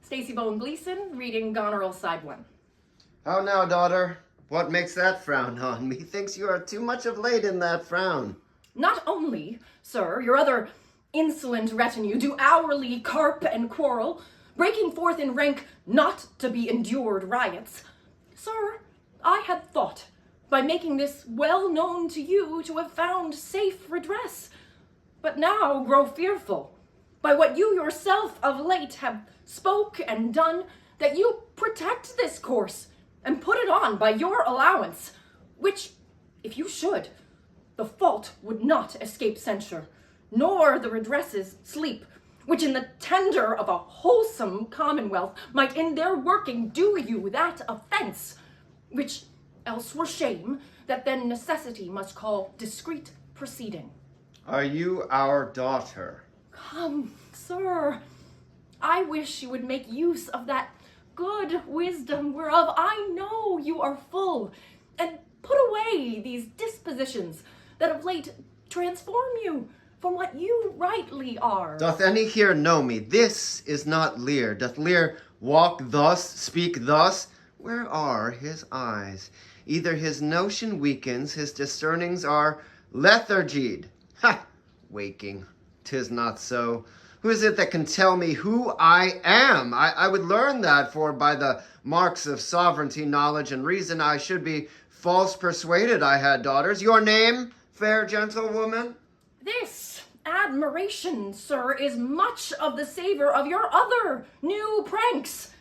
Stacey Bone-Gleason, reading Goneril, Side 1. How now, daughter? What makes that frown on? Methinks you are too much of late in that frown. Not only, sir, your other insolent retinue do hourly carp and quarrel, breaking forth in rank not to be endured riots. Sir, I had thought, by making this well known to you, to have found safe redress, but now grow fearful, by what you yourself of late have spoke and done, that you protect this course, and put it on by your allowance, which, if you should, the fault would not escape censure, nor the redresses sleep, which in the tender of a wholesome commonwealth might in their working do you that offense, which else were shame, that then necessity must call discreet proceeding. Are you our daughter? Come, sir, I wish you would make use of that good wisdom whereof I know you are full, and put away these dispositions that of late transform you from what you rightly are. Doth any here know me? This is not Lear. Doth Lear walk thus, speak thus? Where are his eyes? Either his notion weakens, his discernings are lethargied. Ha! Waking. 'Tis not so. Who is it that can tell me who I am? I would learn that, for by the marks of sovereignty, knowledge, and reason, I should be false persuaded I had daughters. Your name, fair gentlewoman? This admiration, sir, is much of the savor of your other new pranks.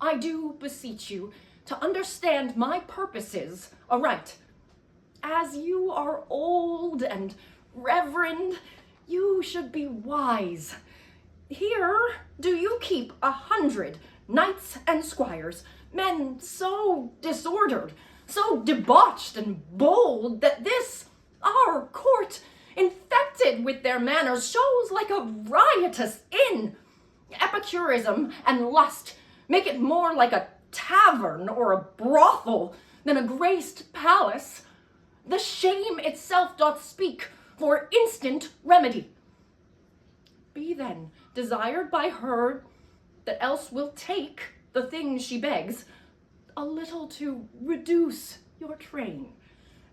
I do beseech you to understand my purposes aright. As you are old and reverend, you should be wise. Here do you keep 100 knights and squires, men so disordered, so debauched and bold, that this, our court, infected with their manners, shows like a riotous inn. Epicurism and lust make it more like a tavern or a brothel than a graced palace. The shame itself doth speak for instant remedy. Be then desired by her that else will take the things she begs, a little to reduce your train,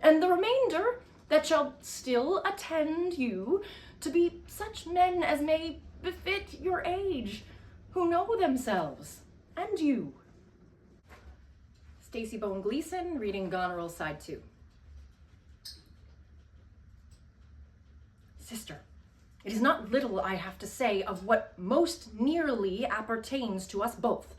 and the remainder that shall still attend you to be such men as may befit your age, who know themselves and you. Stacey Bone-Gleason, reading Goneril, Side 2. Sister, it is not little I have to say of what most nearly appertains to us both.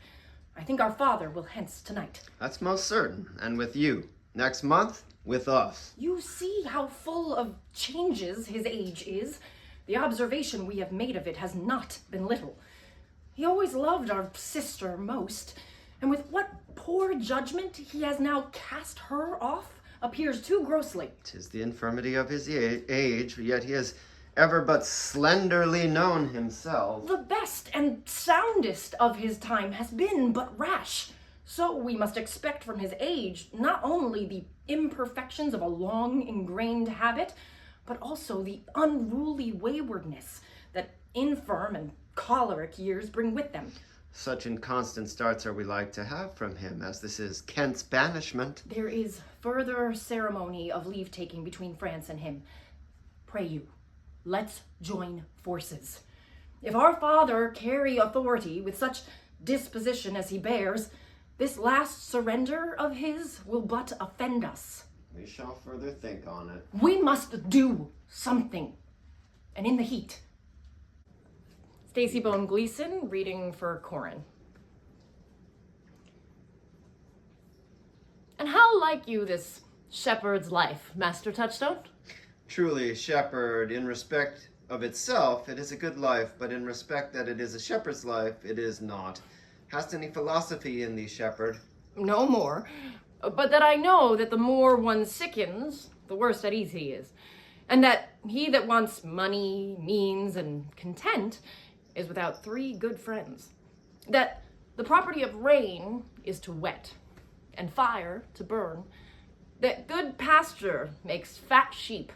I think our father will hence tonight. That's most certain, and with you. Next month, with us. You see how full of changes his age is. The observation we have made of it has not been little. He always loved our sister most, and with what poor judgment he has now cast her off appears too grossly. 'Tis the infirmity of his age, yet he has ever but slenderly known himself. The best and soundest of his time has been but rash. So we must expect from his age not only the imperfections of a long ingrained habit, but also the unruly waywardness that infirm and choleric years bring with them. Such inconstant starts are we like to have from him, as this is Kent's banishment. There is further ceremony of leave-taking between France and him. Pray you, let's join forces. If our father carry authority with such disposition as he bears, this last surrender of his will but offend us. We shall further think on it. We must do something, and in the heat. Stacey Bone-Gleason, reading for Corin. And how like you this shepherd's life, Master Touchstone? Truly, shepherd, in respect of itself, it is a good life, but in respect that it is a shepherd's life, it is not. Hast any philosophy in thee, shepherd? No more, but that I know that the more one sickens, the worse at ease he is, and that he that wants money, means, and content is without 3 good friends, that the property of rain is to wet, and fire to burn, that good pasture makes fat sheep,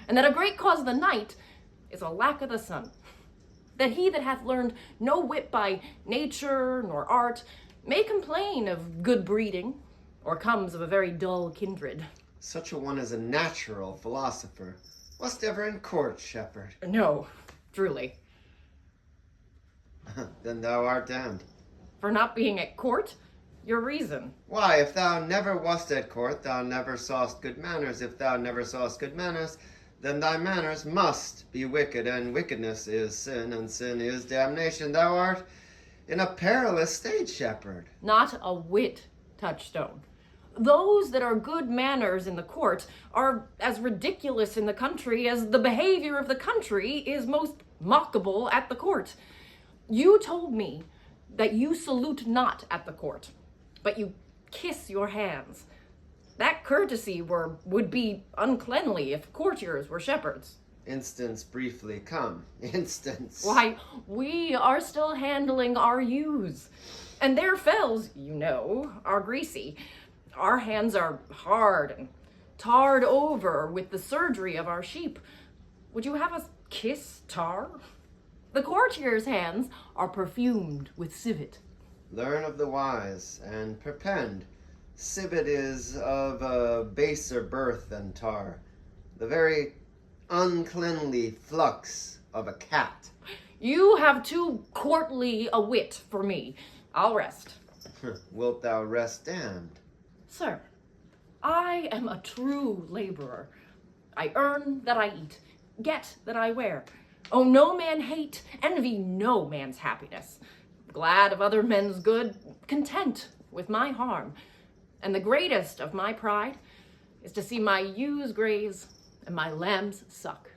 and that a great cause of the night is a lack of the sun. that he that hath learned no wit by nature nor art may complain of good breeding, or comes of a very dull kindred. Such a one is a natural philosopher. Wast ever in court, shepherd? No, truly. Then thou art damned. For not being at court? Your reason? Why, if thou never wast at court, thou never sawest good manners. If thou never sawest good manners, then thy manners must be wicked, and wickedness is sin, and sin is damnation. Thou art in a perilous state, shepherd. Not a whit, Touchstone. Those that are good manners in the court are as ridiculous in the country as the behavior of the country is most mockable at the court. You told me that you salute not at the court, but you kiss your hands. That courtesy would be uncleanly if courtiers were shepherds. Instance briefly come. Instance. Why, we are still handling our ewes, and their fells, you know, are greasy. Our hands are hard and tarred over with the surgery of our sheep. Would you have us kiss tar? The courtiers' hands are perfumed with civet. Learn of the wise, and perpend. Civet is of a baser birth than tar. The very uncleanly flux of a cat. You have too courtly a wit for me. I'll rest. Wilt thou rest damned? Sir, I am a true laborer. I earn that I eat, get that I wear. Owe no man hate, envy no man's happiness. Glad of other men's good, content with my harm. And the greatest of my pride is to see my ewes graze and my lambs suck.